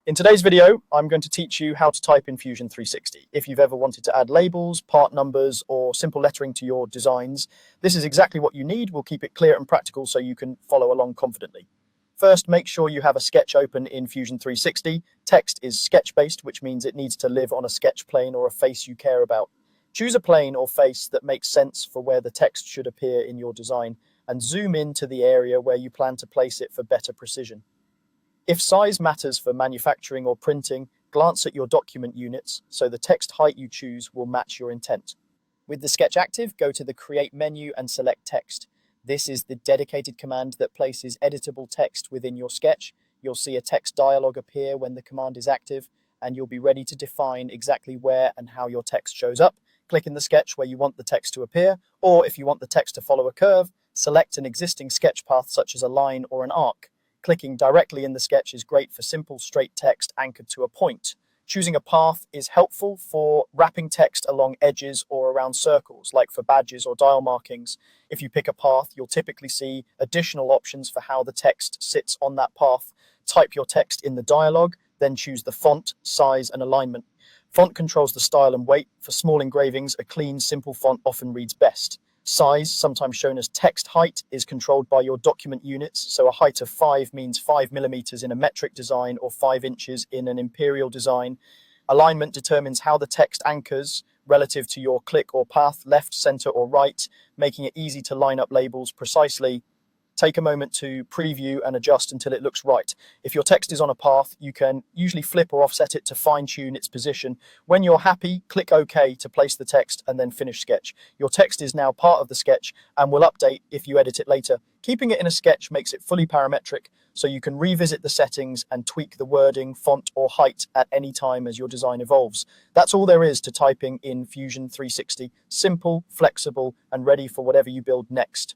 In today's video, I'm going to teach you how to type in Fusion 360. If you've ever wanted to add labels, part numbers, or simple lettering to your designs, this is exactly what you need. We'll keep it clear and practical so you can follow along confidently. First, make sure you have a sketch open in Fusion 360. Text is sketch-based, which means it needs to live on a sketch plane or a face you care about. Choose a plane or face that makes sense for where the text should appear in your design, and zoom in to the area where you plan to place it for better precision. If size matters for manufacturing or printing, glance at your document units so the text height you choose will match your intent. With the sketch active, go to the Create menu and select Text. This is the dedicated command that places editable text within your sketch. You'll see a text dialog appear when the command is active, and you'll be ready to define exactly where and how your text shows up. Click in the sketch where you want the text to appear, or if you want the text to follow a curve, select an existing sketch path such as a line or an arc. Clicking directly in the sketch is great for simple, straight text anchored to a point. Choosing a path is helpful for wrapping text along edges or around circles, like for badges or dial markings. If you pick a path, you'll typically see additional options for how the text sits on that path. Type your text in the dialog, then choose the font, size, and alignment. Font controls the style and weight. For small engravings, a clean, simple font often reads best. Size, sometimes shown as text height, is controlled by your document units, so a height of 5 means 5 millimeters in a metric design or 5 inches in an imperial design. Alignment determines how the text anchors relative to your click or path, left, center, or right, making it easy to line up labels precisely. Take a moment to preview and adjust until it looks right. If your text is on a path, you can usually flip or offset it to fine-tune its position. When you're happy, click OK to place the text and then finish sketch. Your text is now part of the sketch and will update if you edit it later. Keeping it in a sketch makes it fully parametric, so you can revisit the settings and tweak the wording, font, or height at any time as your design evolves. That's all there is to typing in Fusion 360. Simple, flexible, and ready for whatever you build next.